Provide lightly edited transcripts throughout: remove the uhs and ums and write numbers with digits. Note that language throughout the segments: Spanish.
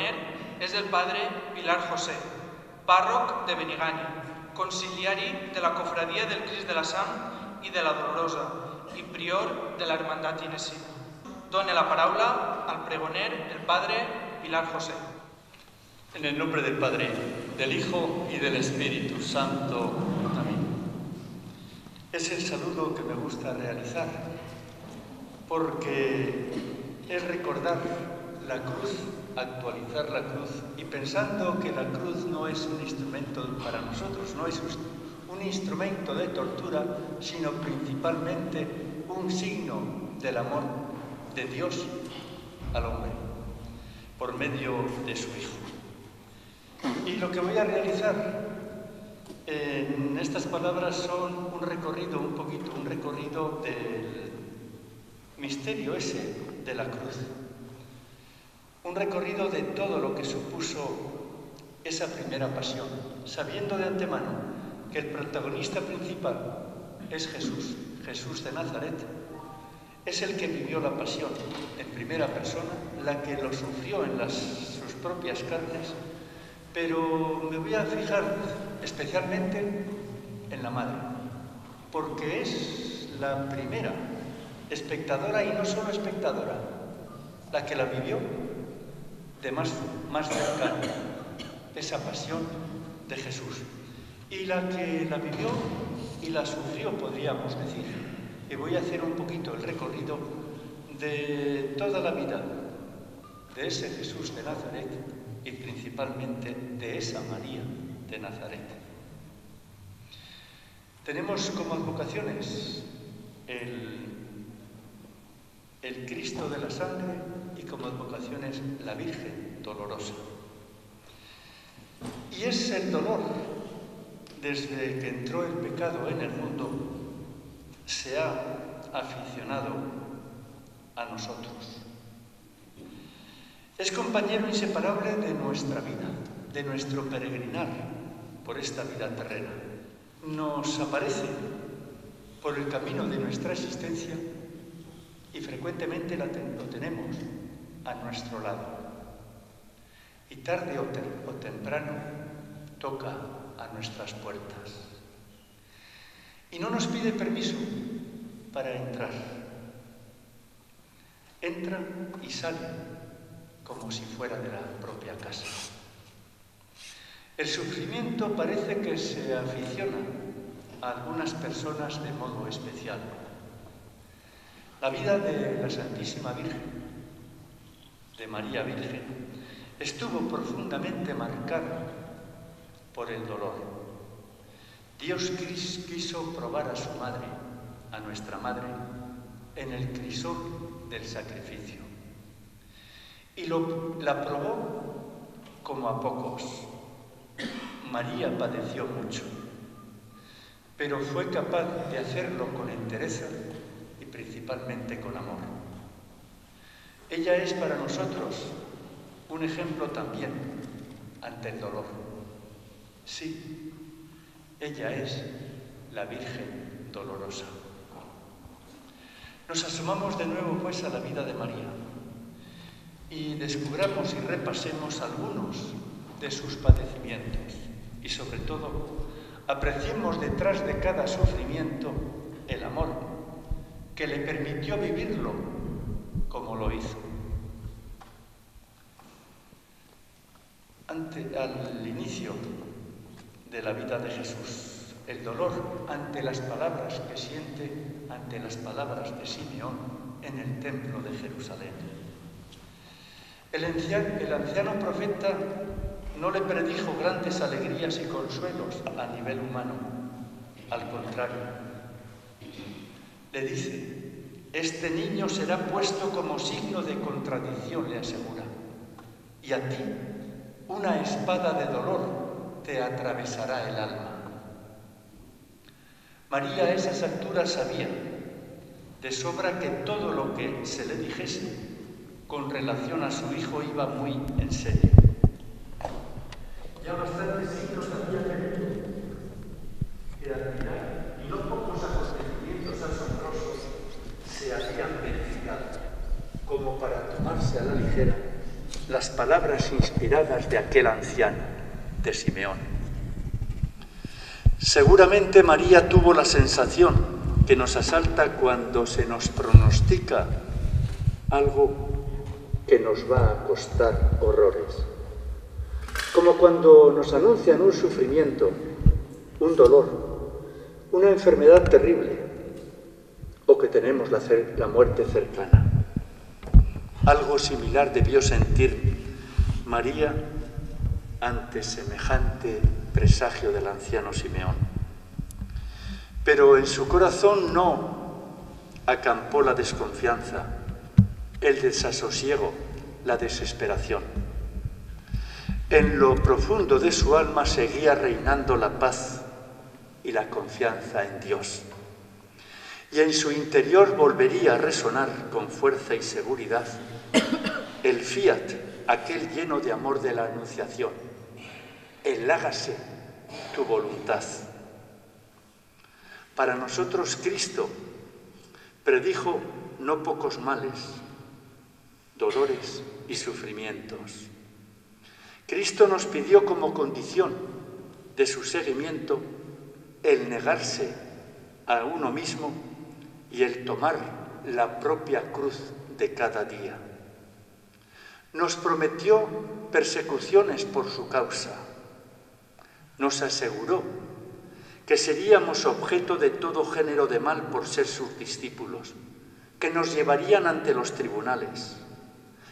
pregoner és el padre Pilar José, pàrroc de Benigànim, conciliari de la Cofradia del Crist de la Sang i de la Dolorosa i prior de la Hermandad Inesina. Done la paraula al pregoner el padre Pilar José. En el nombre del Padre, del Hijo y del Espíritu Santo. Amén. Es el saludo que me gusta realizar, porque es recordar la cruz, actualizar la cruz, y pensando que la cruz no es un instrumento para nosotros, no es un instrumento de tortura, sino principalmente un signo del amor de Dios al hombre, por medio de su Hijo. Y lo que voy a realizar en estas palabras son un recorrido del misterio ese de la cruz. Un recorrido de todo lo que supuso esa primera pasión, sabiendo de antemano que el protagonista principal es Jesús, Jesús de Nazaret. Es el que vivió la pasión en primera persona, la que lo sufrió en sus propias carnes. Pero me voy a fijar especialmente en la madre, porque es la primera espectadora, y no solo espectadora, la que la vivió de más cercano, esa pasión de Jesús, y la que la vivió y la sufrió, podríamos decir. Y voy a hacer un poquito el recorrido de toda la vida de ese Jesús de Nazaret, y principalmente de esa María de Nazaret. Tenemos como advocaciones el Cristo de la Sangre y como advocaciones la Virgen Dolorosa. Y es el dolor, desde que entró el pecado en el mundo, se ha aficionado a nosotros. Es compañero inseparable de nuestra vida, de nuestro peregrinar por esta vida terrena. Nos aparece por el camino de nuestra existencia y frecuentemente lo tenemos a nuestro lado. Y tarde o temprano toca a nuestras puertas. Y no nos pide permiso para entrar. Entra y sale como si fuera de la propia casa. El sufrimiento parece que se aficiona a algunas personas de modo especial. La vida de la Santísima Virgen, de María Virgen, estuvo profundamente marcada por el dolor. Dios quiso probar a su madre, a nuestra madre, en el crisol del sacrificio. Y la probó como a pocos. María padeció mucho, pero fue capaz de hacerlo con entereza y principalmente con amor. Ella es para nosotros un ejemplo también ante el dolor. Sí, ella es la Virgen Dolorosa. Nos asomamos de nuevo pues a la vida de María y descubramos y repasemos algunos de sus padecimientos y sobre todo apreciemos detrás de cada sufrimiento el amor que le permitió vivirlo como lo hizo. Al inicio de la vida de Jesús, el dolor ante las palabras que siente, ante las palabras de Simeón en el templo de Jerusalén. El anciano profeta no le predijo grandes alegrías y consuelos a nivel humano. Al contrario, le dice: este niño será puesto como signo de contradicción, le asegura, y a ti una espada de dolor te atravesará el alma. María a esas alturas sabía de sobra que todo lo que se le dijese con relación a su hijo iba muy en serio. Ya bastantes signos había tenido que admirar, y no pocos acontecimientos asombrosos se habían verificado, como para tomarse a la ligera las palabras palabras inspiradas de aquel anciano, de Simeón. Seguramente María tuvo la sensación que nos asalta cuando se nos pronostica algo que nos va a costar horrores. Como cuando nos anuncian un sufrimiento, un dolor, una enfermedad terrible, o que tenemos la muerte cercana. Algo similar debió sentir María ante semejante presagio del anciano Simeón. Pero en su corazón no acampó la desconfianza, el desasosiego, la desesperación. En lo profundo de su alma seguía reinando la paz y la confianza en Dios. Y en su interior volvería a resonar con fuerza y seguridad el fiat, aquel lleno de amor de la Anunciación, el hágase tu voluntad. Para nosotros Cristo predijo no pocos males, dolores y sufrimientos. Cristo nos pidió como condición de su seguimiento el negarse a uno mismo y el tomar la propia cruz de cada día. Nos prometió persecuciones por su causa. Nos aseguró que seríamos objeto de todo género de mal por ser sus discípulos, que nos llevarían ante los tribunales,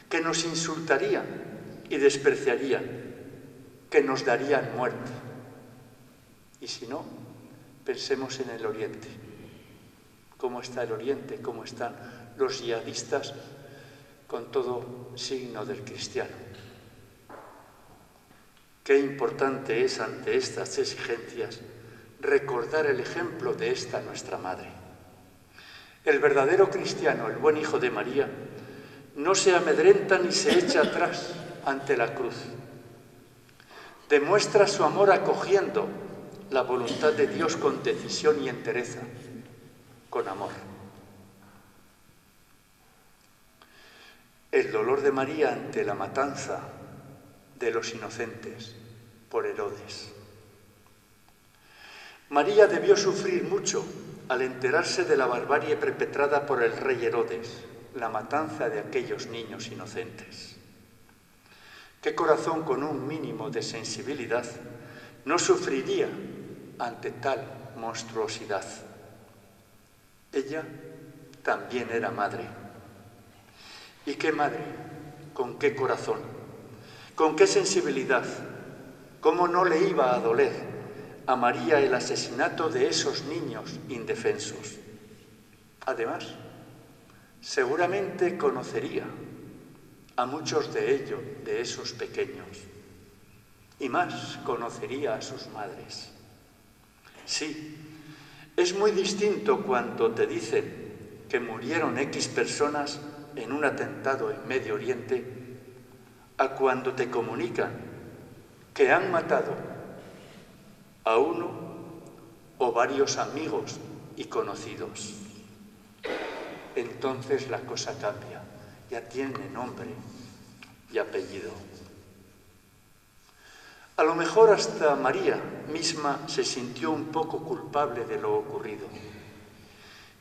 que nos insultarían y despreciarían, que nos darían muerte. Y si no, pensemos en el Oriente. ¿Cómo está el Oriente? ¿Cómo están los yihadistas con todo signo del cristiano? Qué importante es ante estas exigencias recordar el ejemplo de esta nuestra Madre. El verdadero cristiano, el buen hijo de María, no se amedrenta ni se echa atrás ante la cruz. Demuestra su amor acogiendo la voluntad de Dios con decisión y entereza, con amor. El dolor de María ante la matanza de los inocentes por Herodes. María debió sufrir mucho al enterarse de la barbarie perpetrada por el rey Herodes, la matanza de aquellos niños inocentes. ¿Qué corazón con un mínimo de sensibilidad no sufriría ante tal monstruosidad? Ella también era madre. ¿Y qué madre? ¿Con qué corazón? ¿Con qué sensibilidad? ¿Cómo no le iba a doler a María el asesinato de esos niños indefensos? Además, seguramente conocería a muchos de ellos, de esos pequeños, y más conocería a sus madres. Sí, es muy distinto cuando te dicen que murieron X personas en un atentado en Medio Oriente a cuando te comunican que han matado a uno o varios amigos y conocidos. Entonces la cosa cambia, ya tiene nombre y apellido. A lo mejor hasta María misma se sintió un poco culpable de lo ocurrido,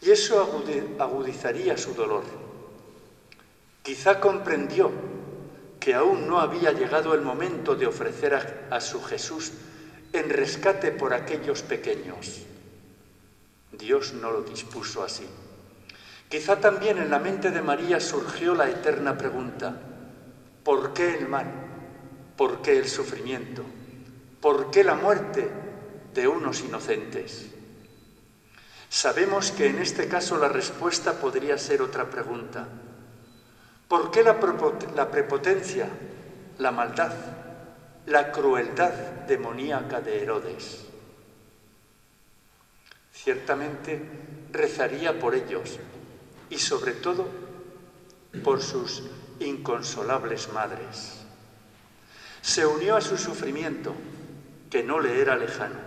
y eso agudizaría su dolor. Quizá comprendió que aún no había llegado el momento de ofrecer a su Jesús en rescate por aquellos pequeños. Dios no lo dispuso así. Quizá también en la mente de María surgió la eterna pregunta: ¿por qué el mal? ¿Por qué el sufrimiento? ¿Por qué la muerte de unos inocentes? Sabemos que en este caso la respuesta podría ser otra pregunta. ¿Por qué la prepotencia, la maldad, la crueldad demoníaca de Herodes? Ciertamente rezaría por ellos y sobre todo por sus inconsolables madres. Se unió a su sufrimiento, que no le era lejano.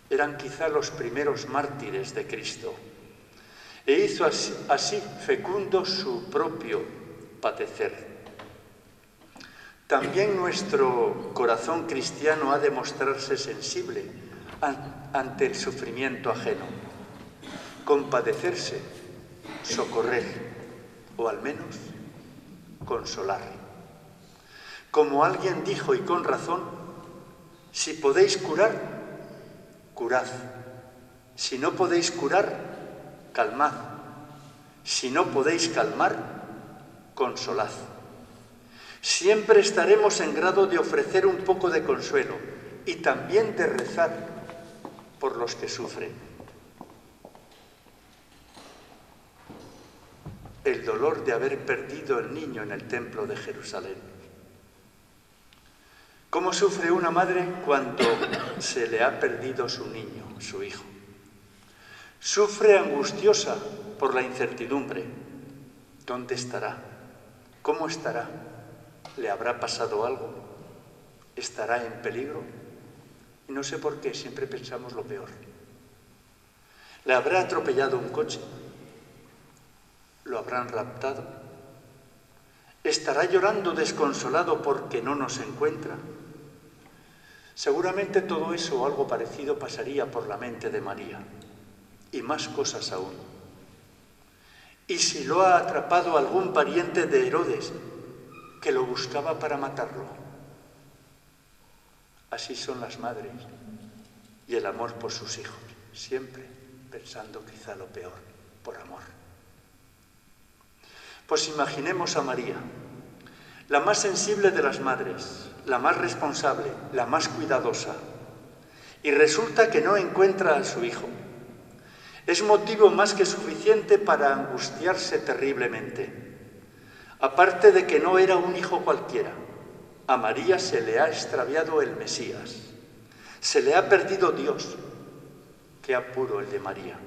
Eran quizá los primeros mártires de Cristo, e hizo así fecundo su propio padecer. También nuestro corazón cristiano ha de mostrarse sensible ante el sufrimiento ajeno, compadecerse, socorrer o al menos consolar. Como alguien dijo y con razón, si podéis curar, curad. Si no podéis curar, calmad. Si no podéis calmar, consolad. Siempre estaremos en grado de ofrecer un poco de consuelo y también de rezar por los que sufren. El dolor de haber perdido el niño en el templo de Jerusalén. ¿Cómo sufre una madre cuando se le ha perdido su niño, su hijo? Sufre angustiosa por la incertidumbre. ¿Dónde estará? ¿Cómo estará? ¿Le habrá pasado algo? ¿Estará en peligro? Y no sé por qué, siempre pensamos lo peor. ¿Le habrá atropellado un coche? ¿Lo habrán raptado? ¿Estará llorando desconsolado porque no nos encuentra? Seguramente todo eso o algo parecido pasaría por la mente de María. Y más cosas aún. ¿Y si lo ha atrapado algún pariente de Herodes que lo buscaba para matarlo? Así son las madres y el amor por sus hijos, siempre pensando quizá lo peor, por amor. Pues imaginemos a María, la más sensible de las madres, la más responsable, la más cuidadosa, y resulta que no encuentra a su hijo. Es motivo más que suficiente para angustiarse terriblemente. Aparte de que no era un hijo cualquiera, a María se le ha extraviado el Mesías, se le ha perdido Dios. Qué apuro el de María.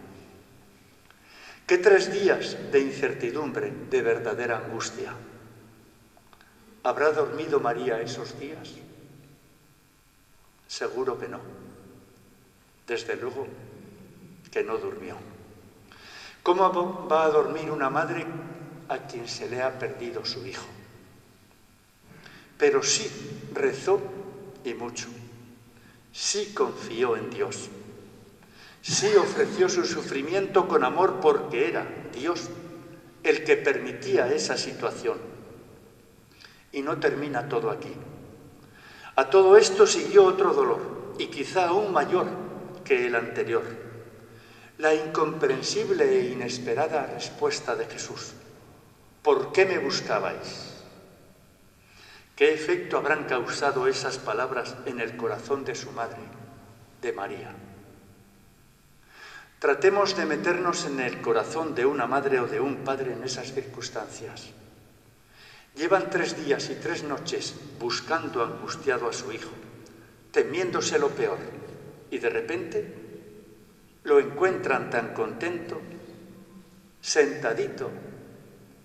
Qué 3 días de incertidumbre, de verdadera angustia. ¿Habrá dormido María esos días? Seguro que no. Desde luego que no durmió. ¿Cómo va a dormir una madre a quien se le ha perdido su hijo? Pero sí rezó y mucho. Sí confió en Dios. Sí ofreció su sufrimiento con amor porque era Dios el que permitía esa situación. Y no termina todo aquí. A todo esto siguió otro dolor, y quizá aún mayor que el anterior. La incomprensible e inesperada respuesta de Jesús. ¿Por qué me buscabais? ¿Qué efecto habrán causado esas palabras en el corazón de su madre, de María? Tratemos de meternos en el corazón de una madre o de un padre en esas circunstancias. Llevan 3 días y 3 noches buscando angustiado a su hijo, temiéndose lo peor, y de repente lo encuentran tan contento, sentadito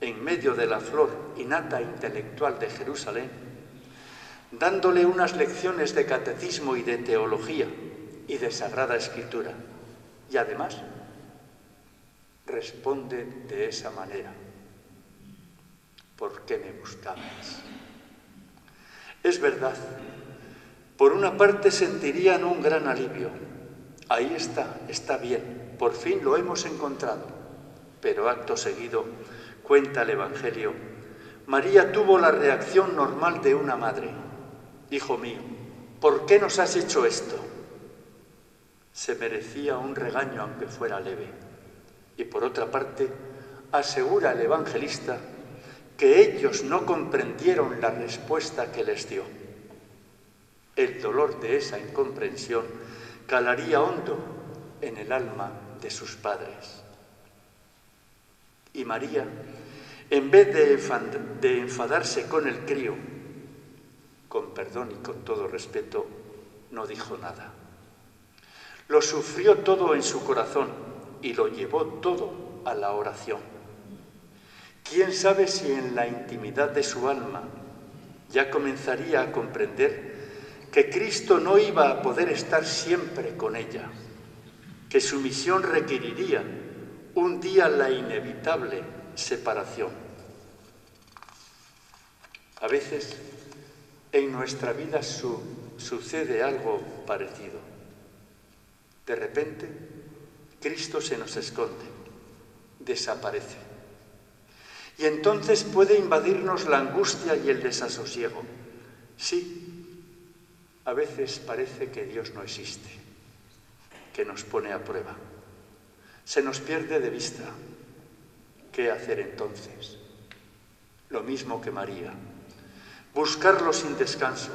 en medio de la flor y nata intelectual de Jerusalén, dándole unas lecciones de catecismo y de teología y de Sagrada Escritura. Y además responde de esa manera. ¿Por qué me buscabais? Es verdad, por una parte sentirían un gran alivio. Ahí está bien, por fin lo hemos encontrado. Pero acto seguido, cuenta el Evangelio, María tuvo la reacción normal de una madre. Hijo mío, ¿por qué nos has hecho esto? Se merecía un regaño aunque fuera leve. Y por otra parte, asegura el evangelista que ellos no comprendieron la respuesta que les dio. El dolor de esa incomprensión calaría hondo en el alma de sus padres. Y María, en vez de enfadarse con el crío, con perdón y con todo respeto, no dijo nada. Lo sufrió todo en su corazón y lo llevó todo a la oración. ¿Quién sabe si en la intimidad de su alma ya comenzaría a comprender que Cristo no iba a poder estar siempre con ella, que su misión requeriría un día la inevitable separación? A veces En nuestra vida sucede algo parecido. De repente, Cristo se nos esconde, desaparece. Y entonces puede invadirnos la angustia y el desasosiego. Sí, a veces parece que Dios no existe, que nos pone a prueba. Se nos pierde de vista. ¿Qué hacer entonces? Lo mismo que María. Buscarlo sin descanso,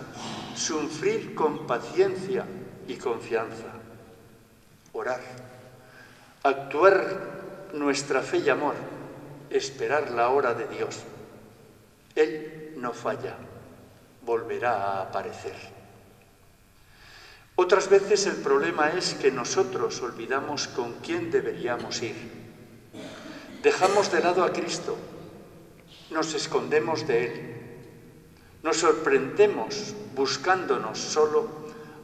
sufrir con paciencia y confianza. Orar, actuar nuestra fe y amor, esperar la hora de Dios. Él no falla, volverá a aparecer. Otras veces el problema es que nosotros olvidamos con quién deberíamos ir. Dejamos de lado a Cristo, nos escondemos de Él, nos sorprendemos buscándonos solo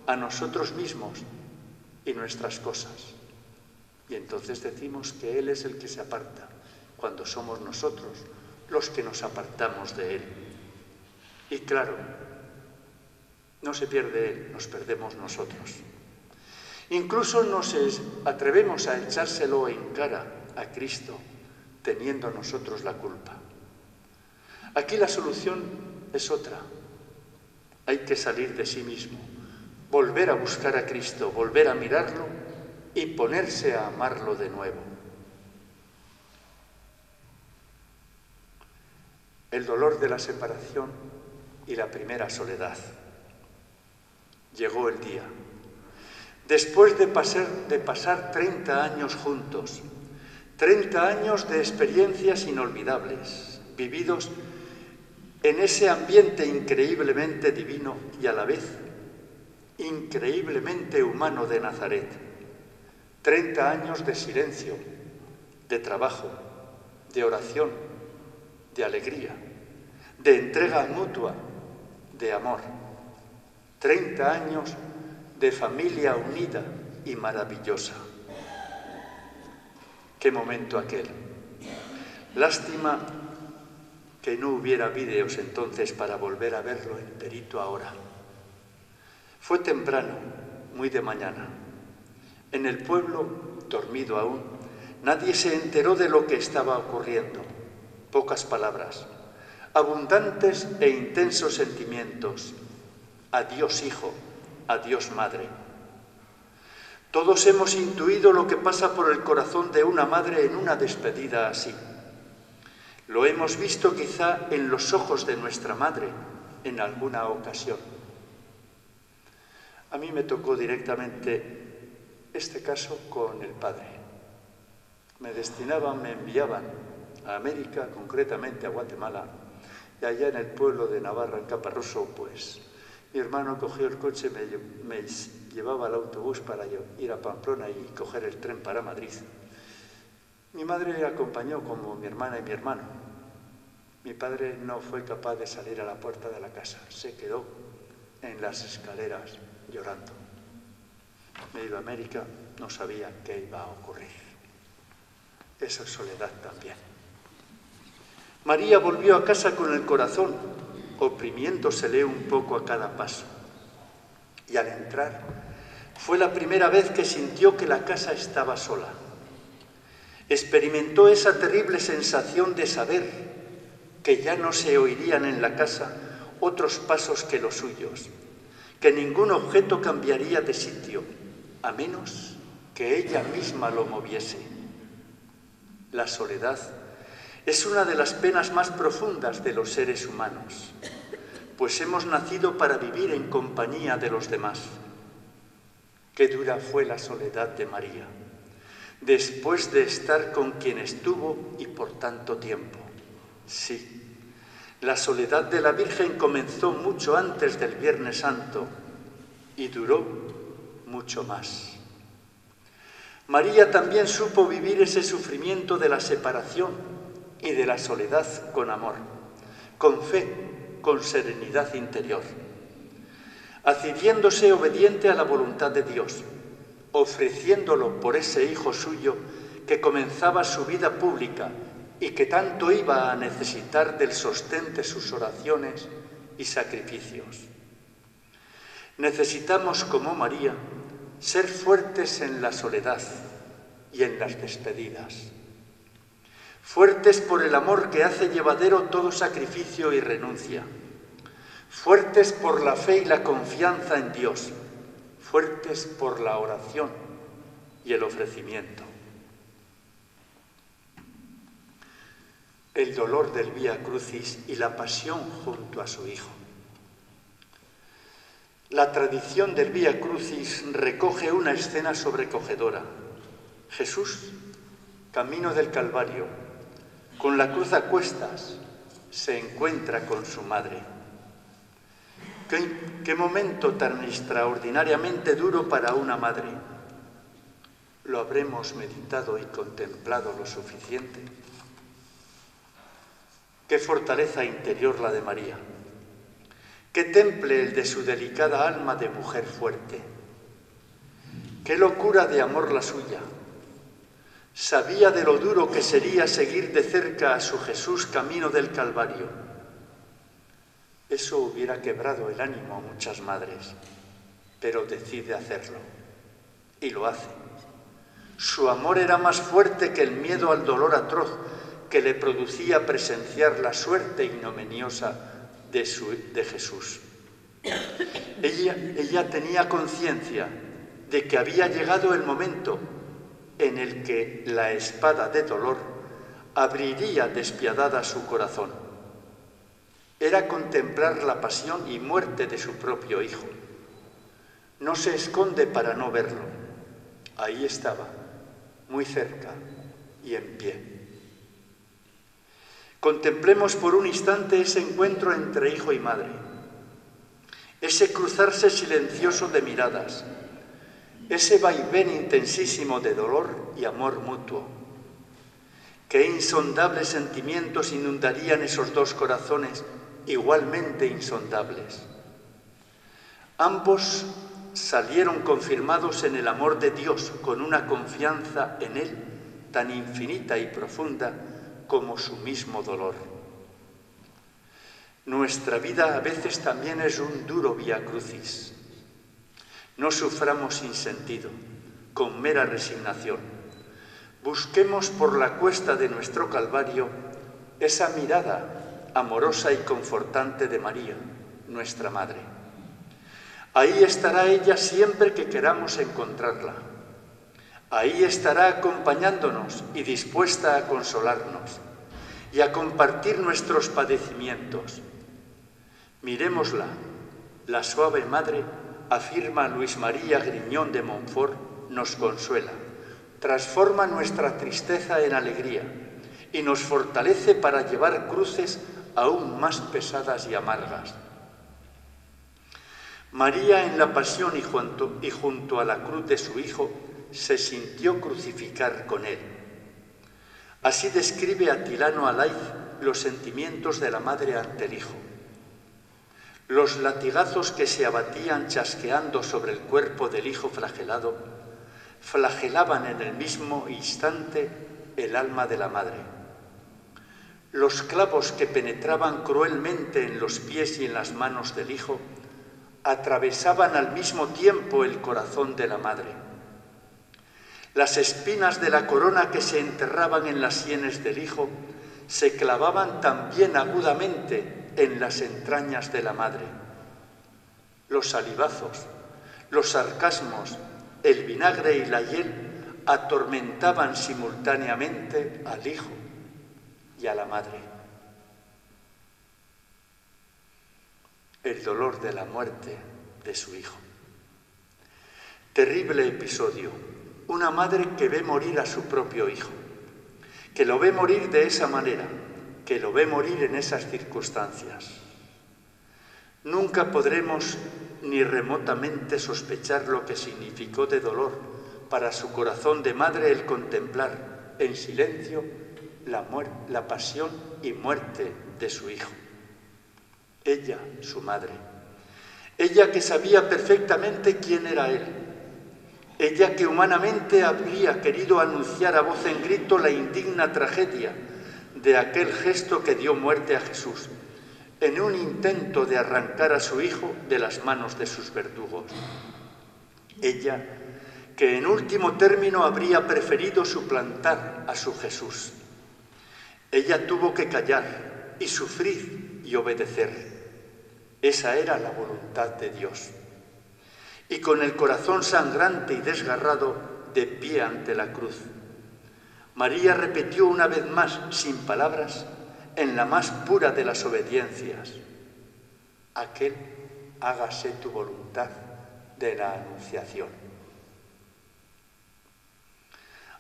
a nosotros mismos y nuestras cosas. Y entonces decimos que Él es el que se aparta, cuando somos nosotros los que nos apartamos de Él. Y claro, no se pierde Él, nos perdemos nosotros. Incluso nos atrevemos a echárselo en cara a Cristo, teniendo nosotros la culpa. Aquí la solución es otra. Hay que salir de sí mismo, volver a buscar a Cristo, volver a mirarlo y ponerse a amarlo de nuevo. El dolor de la separación y la primera soledad. Llegó el día. Después de pasar 30 años juntos, 30 años de experiencias inolvidables, vividos en ese ambiente increíblemente divino y a la vez increíblemente humano de Nazaret. 30 años de silencio, de trabajo, de oración, de alegría, de entrega mutua, de amor. 30 años de familia unida y maravillosa. ¡Qué momento aquel! Lástima que no hubiera vídeos entonces para volver a verlo enterito ahora. Fue temprano, muy de mañana. En el pueblo, dormido aún, nadie se enteró de lo que estaba ocurriendo. Pocas palabras, abundantes e intensos sentimientos. Adiós, hijo, adiós, madre. Todos hemos intuido lo que pasa por el corazón de una madre en una despedida así. Lo hemos visto quizá en los ojos de nuestra madre en alguna ocasión. A mí me tocó directamente este caso con el padre. Me enviaban a América, concretamente a Guatemala, y allá en el pueblo de Navarra, en Caparroso, pues mi hermano cogió el coche, me llevaba al autobús para ir a Pamplona y coger el tren para Madrid. Mi madre acompañó como mi hermana y mi hermano. Mi padre no fue capaz de salir a la puerta de la casa, se quedó en las escaleras llorando. Me iba a América, no sabía qué iba a ocurrir. Eso es soledad también. María volvió a casa con el corazón oprimiéndosele un poco a cada paso. Y al entrar, fue la primera vez que sintió que la casa estaba sola. Experimentó esa terrible sensación de saber que ya no se oirían en la casa otros pasos que los suyos, que ningún objeto cambiaría de sitio, a menos que ella misma lo moviese. La soledad es una de las penas más profundas de los seres humanos, pues hemos nacido para vivir en compañía de los demás. Qué dura fue la soledad de María, después de estar con quien estuvo y por tanto tiempo. Sí, la soledad de la Virgen comenzó mucho antes del Viernes Santo y duró mucho más. María también supo vivir ese sufrimiento de la separación y de la soledad con amor, con fe, con serenidad interior, haciéndose obediente a la voluntad de Dios, ofreciéndolo por ese hijo suyo que comenzaba su vida pública y que tanto iba a necesitar del sostén de sus oraciones y sacrificios. Necesitamos, como María, ser fuertes en la soledad y en las despedidas. Fuertes por el amor que hace llevadero todo sacrificio y renuncia. Fuertes por la fe y la confianza en Dios. Fuertes por la oración y el ofrecimiento. El dolor del Vía Crucis y la pasión junto a su Hijo. La tradición del Vía Crucis recoge una escena sobrecogedora. Jesús, camino del Calvario, con la cruz a cuestas, se encuentra con su madre. ¿Qué momento tan extraordinariamente duro para una madre? ¿Lo habremos meditado y contemplado lo suficiente? Qué fortaleza interior la de María. Qué temple el de su delicada alma de mujer fuerte. Qué locura de amor la suya. Sabía de lo duro que sería seguir de cerca a su Jesús camino del Calvario. Eso hubiera quebrado el ánimo a muchas madres, pero decide hacerlo. Y lo hace. Su amor era más fuerte que el miedo al dolor atroz que le producía presenciar la suerte ignominiosa de Jesús. Ella tenía conciencia de que había llegado el momento en el que la espada de dolor abriría despiadada su corazón. Era contemplar la pasión y muerte de su propio Hijo. No se esconde para no verlo. Ahí estaba, muy cerca y en pie. Contemplemos por un instante ese encuentro entre hijo y madre, ese cruzarse silencioso de miradas, ese vaivén intensísimo de dolor y amor mutuo. Qué insondables sentimientos inundarían esos dos corazones igualmente insondables. Ambos salieron confirmados en el amor de Dios con una confianza en Él tan infinita y profunda como su mismo dolor. Nuestra vida a veces también es un duro vía crucis. No suframos sin sentido, con mera resignación. Busquemos por la cuesta de nuestro Calvario esa mirada amorosa y confortante de María, nuestra Madre. Ahí estará ella siempre que queramos encontrarla. Ahí estará acompañándonos y dispuesta a consolarnos y a compartir nuestros padecimientos. Miremosla, la suave madre, afirma Luis María Griñón de Montfort, nos consuela, transforma nuestra tristeza en alegría y nos fortalece para llevar cruces aún más pesadas y amargas. María en la pasión y junto a la cruz de su Hijo se sintió crucificar con él. Así describe Atilano Alaiz los sentimientos de la madre ante el Hijo. Los latigazos que se abatían chasqueando sobre el cuerpo del Hijo flagelado flagelaban en el mismo instante el alma de la madre. Los clavos que penetraban cruelmente en los pies y en las manos del Hijo atravesaban al mismo tiempo el corazón de la madre. Las espinas de la corona que se enterraban en las sienes del Hijo se clavaban también agudamente en las entrañas de la madre. Los salivazos, los sarcasmos, el vinagre y la hiel atormentaban simultáneamente al Hijo y a la madre. El dolor de la muerte de su Hijo. Terrible episodio. Una madre que ve morir a su propio Hijo, que lo ve morir de esa manera, que lo ve morir en esas circunstancias. Nunca podremos ni remotamente sospechar lo que significó de dolor para su corazón de madre el contemplar en silencio la pasión y muerte de su Hijo. Ella, su madre, ella que sabía perfectamente quién era Él, ella que humanamente habría querido anunciar a voz en grito la indigna tragedia de aquel gesto que dio muerte a Jesús, en un intento de arrancar a su hijo de las manos de sus verdugos. Ella, que en último término habría preferido suplantar a su Jesús. Ella tuvo que callar y sufrir y obedecer. Esa era la voluntad de Dios. Y con el corazón sangrante y desgarrado, de pie ante la cruz, María repitió una vez más, sin palabras, en la más pura de las obediencias: aquel hágase tu voluntad de la Anunciación.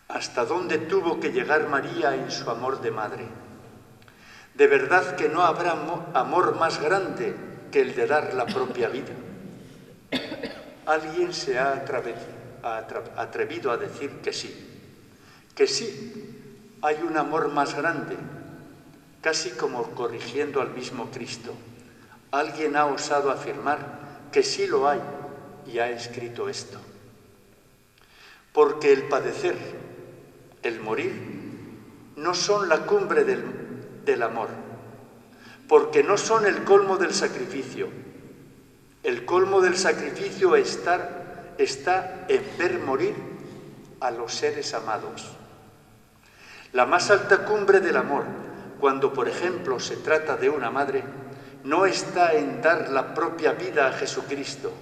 ¿Hasta dónde tuvo que llegar María en su amor de madre? De verdad que no habrá amor más grande que el de dar la propia vida. Alguien se ha atrevido a decir que sí, hay un amor más grande, casi como corrigiendo al mismo Cristo. Alguien ha osado afirmar que sí lo hay y ha escrito esto. Porque el padecer, el morir, no son la cumbre del amor, porque no son el colmo del sacrificio. El colmo del sacrificio está en ver morir a los seres amados. La más alta cumbre del amor, cuando por ejemplo se trata de una madre, no está en dar la propia vida a Jesucristo,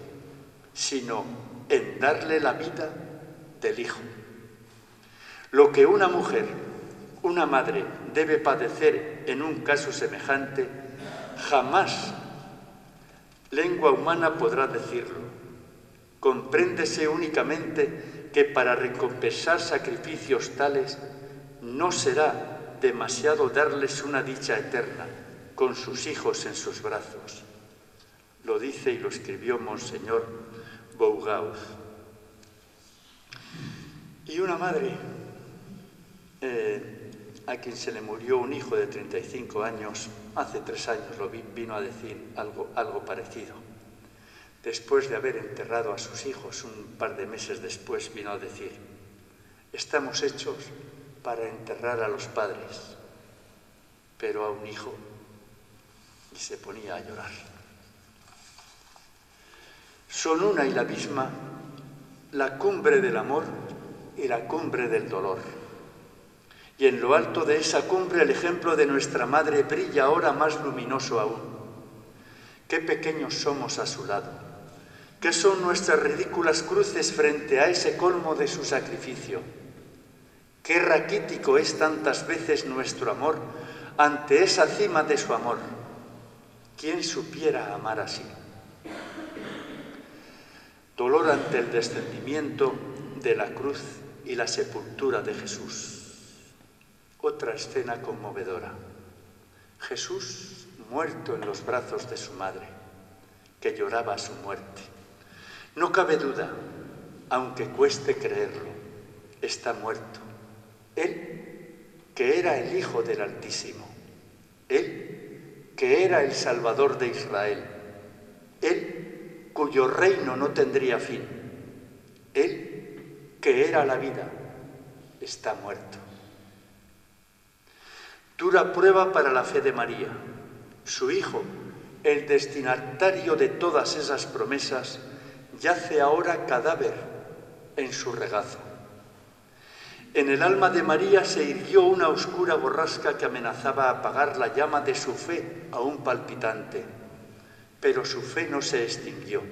sino en darle la vida del Hijo. Lo que una mujer, una madre, debe padecer en un caso semejante, jamás lengua humana podrá decirlo. Compréndese únicamente que para recompensar sacrificios tales no será demasiado darles una dicha eterna con sus hijos en sus brazos. Lo dice y lo escribió Monseñor Bougaud. Y una madre a quien se le murió un hijo de 35 años, hace 3 años vino a decir algo parecido. Después de haber enterrado a sus hijos, un par de meses después vino a decir: estamos hechos para enterrar a los padres, pero a un hijo, y se ponía a llorar. Son una y la misma la cumbre del amor y la cumbre del dolor. Y en lo alto de esa cumbre el ejemplo de nuestra Madre brilla ahora más luminoso aún. Qué pequeños somos a su lado. Qué son nuestras ridículas cruces frente a ese colmo de su sacrificio. Qué raquítico es tantas veces nuestro amor ante esa cima de su amor. ¿Quién supiera amar así? Dolor ante el descendimiento de la cruz y la sepultura de Jesús. Otra escena conmovedora. Jesús muerto en los brazos de su madre, que lloraba su muerte. No cabe duda, aunque cueste creerlo, está muerto. Él, que era el Hijo del Altísimo. Él, que era el Salvador de Israel. Él, cuyo reino no tendría fin. Él, que era la vida, está muerto. Dura prueba para la fe de María. Su hijo, el destinatario de todas esas promesas, yace ahora cadáver en su regazo. En el alma de María se irguió una oscura borrasca que amenazaba apagar la llama de su fe aún palpitante. Pero su fe no se extinguió,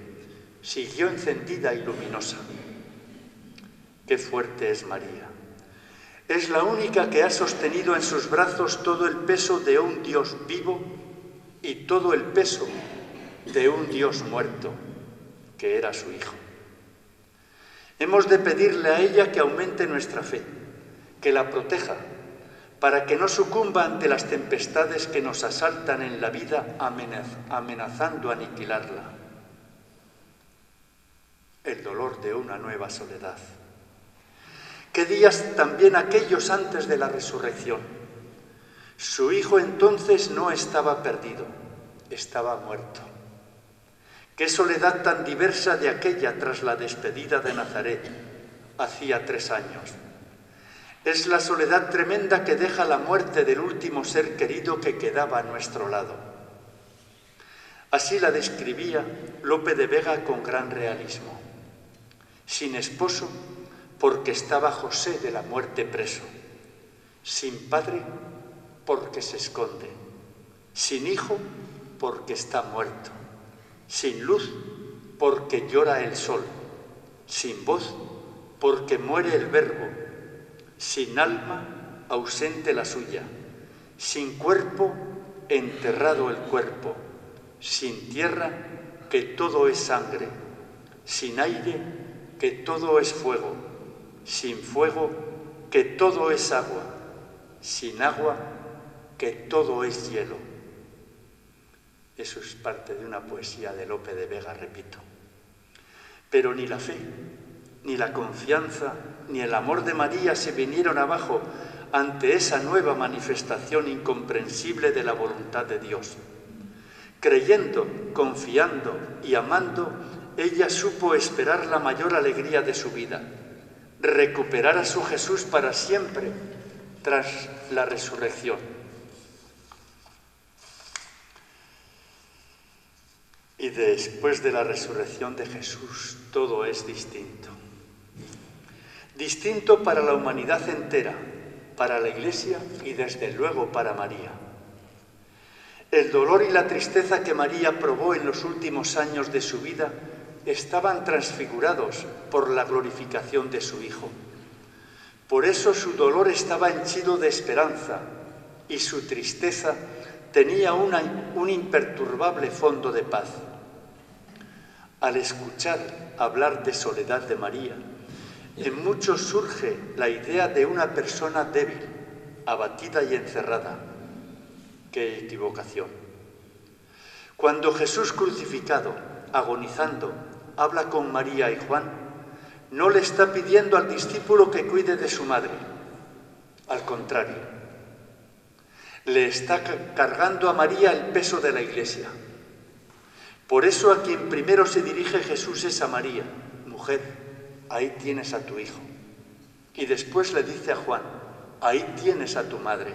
siguió encendida y luminosa. Qué fuerte es María. Es la única que ha sostenido en sus brazos todo el peso de un Dios vivo y todo el peso de un Dios muerto, que era su Hijo. Hemos de pedirle a ella que aumente nuestra fe, que la proteja, para que no sucumba ante las tempestades que nos asaltan en la vida amenazando aniquilarla. El dolor de una nueva soledad. Qué días también aquellos antes de la resurrección. Su hijo entonces no estaba perdido, estaba muerto. Qué soledad tan diversa de aquella tras la despedida de Nazaret, hacía 3 años. Es la soledad tremenda que deja la muerte del último ser querido que quedaba a nuestro lado. Así la describía Lope de Vega con gran realismo. Sin esposo, porque estaba José de la muerte preso. Sin padre, porque se esconde. Sin hijo, porque está muerto. Sin luz, porque llora el sol. Sin voz, porque muere el verbo. Sin alma, ausente la suya. Sin cuerpo, enterrado el cuerpo. Sin tierra, que todo es sangre. Sin aire, que todo es fuego. Sin fuego, que todo es agua. Sin agua, que todo es hielo. Eso es parte de una poesía de Lope de Vega, repito. Pero ni la fe, ni la confianza, ni el amor de María se vinieron abajo ante esa nueva manifestación incomprensible de la voluntad de Dios. Creyendo, confiando y amando, ella supo esperar la mayor alegría de su vida, recuperar a su Jesús para siempre tras la resurrección. Y después de la resurrección de Jesús, todo es distinto. Distinto para la humanidad entera, para la Iglesia y desde luego para María. El dolor y la tristeza que María probó en los últimos años de su vida estaban transfigurados por la glorificación de su Hijo. Por eso su dolor estaba henchido de esperanza y su tristeza tenía un imperturbable fondo de paz. Al escuchar hablar de soledad de María, en muchos surge la idea de una persona débil, abatida y encerrada. ¡Qué equivocación! Cuando Jesús crucificado, agonizando, habla con María y Juan, no le está pidiendo al discípulo que cuide de su madre. Al contrario, le está cargando a María el peso de la Iglesia. Por eso a quien primero se dirige Jesús es a María. Mujer, ahí tienes a tu hijo. Y después le dice a Juan, ahí tienes a tu madre.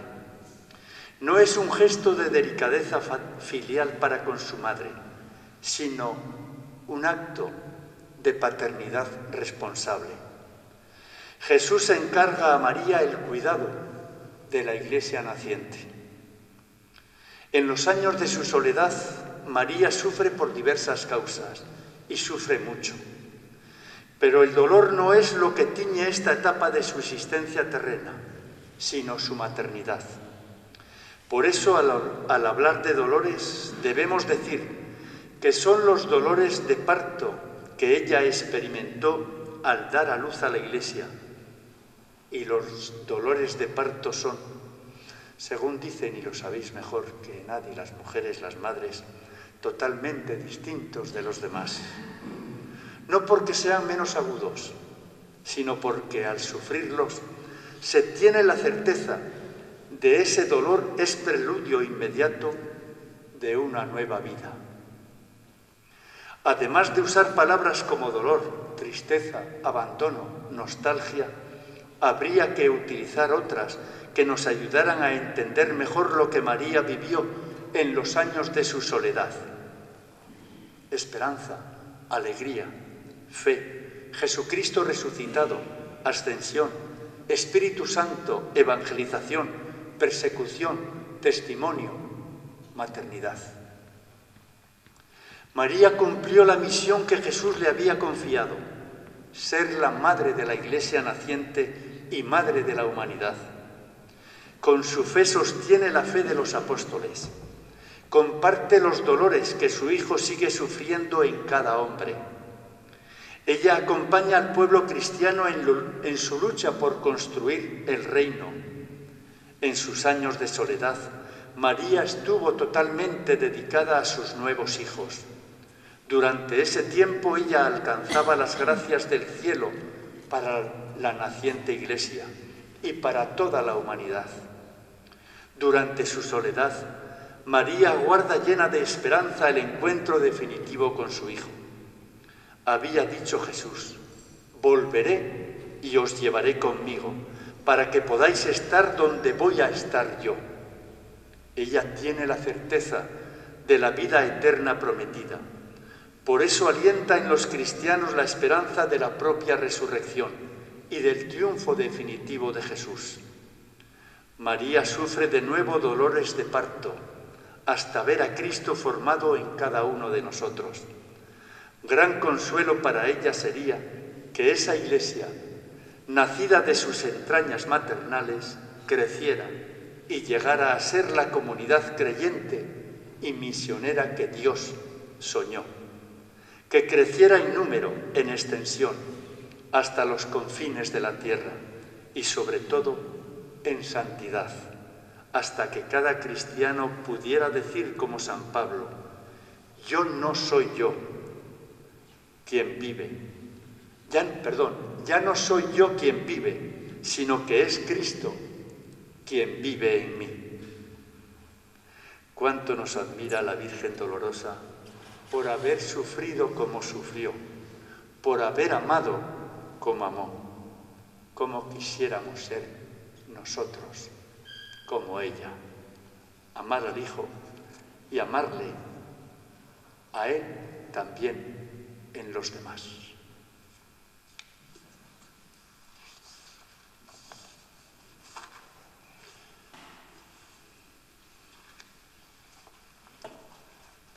No es un gesto de delicadeza filial para con su madre, sino un acto de paternidad responsable. Jesús encarga a María el cuidado de la Iglesia naciente. En los años de su soledad, María sufre por diversas causas y sufre mucho. Pero el dolor no es lo que tiñe esta etapa de su existencia terrena, sino su maternidad. Por eso, al hablar de dolores, debemos decir que son los dolores de parto que ella experimentó al dar a luz a la Iglesia. Y los dolores de parto son, según dicen, y lo sabéis mejor que nadie, las mujeres, las madres, totalmente distintos de los demás. No porque sean menos agudos, sino porque al sufrirlos se tiene la certeza de ese dolor es preludio inmediato de una nueva vida. Además de usar palabras como dolor, tristeza, abandono, nostalgia, habría que utilizar otras que nos ayudaran a entender mejor lo que María vivió en los años de su soledad. Esperanza, alegría, fe, Jesucristo resucitado, ascensión, Espíritu Santo, evangelización, persecución, testimonio, maternidad. María cumplió la misión que Jesús le había confiado, ser la madre de la Iglesia naciente y madre de la humanidad. Con su fe sostiene la fe de los apóstoles, comparte los dolores que su Hijo sigue sufriendo en cada hombre. Ella acompaña al pueblo cristiano en su lucha por construir el reino. En sus años de soledad, María estuvo totalmente dedicada a sus nuevos hijos. Durante ese tiempo ella alcanzaba las gracias del cielo para la naciente Iglesia y para toda la humanidad. Durante su soledad, María aguarda llena de esperanza el encuentro definitivo con su Hijo. Había dicho Jesús, volveré y os llevaré conmigo, para que podáis estar donde voy a estar yo. Ella tiene la certeza de la vida eterna prometida. Por eso alienta en los cristianos la esperanza de la propia resurrección y del triunfo definitivo de Jesús. María sufre de nuevo dolores de parto, hasta ver a Cristo formado en cada uno de nosotros. Gran consuelo para ella sería que esa Iglesia, nacida de sus entrañas maternales, creciera y llegara a ser la comunidad creyente y misionera que Dios soñó, que creciera en número, en extensión, hasta los confines de la tierra y sobre todo en santidad, hasta que cada cristiano pudiera decir como San Pablo: yo no soy yo quien vive, ya no soy yo quien vive, sino que es Cristo quien vive en mí. Cuánto nos admira la Virgen Dolorosa por haber sufrido como sufrió, por haber amado como amó. Cómo quisiéramos ser nosotros como ella, amar al Hijo y amarle a Él también en los demás.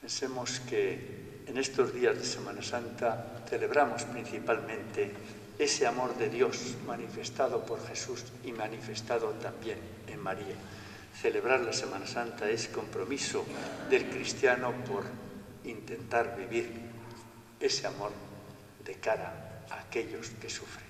Pensemos que en estos días de Semana Santa celebramos principalmente ese amor de Dios manifestado por Jesús y manifestado también en María. Celebrar la Semana Santa es compromiso del cristiano por intentar vivir ese amor de cara a aquellos que sufren.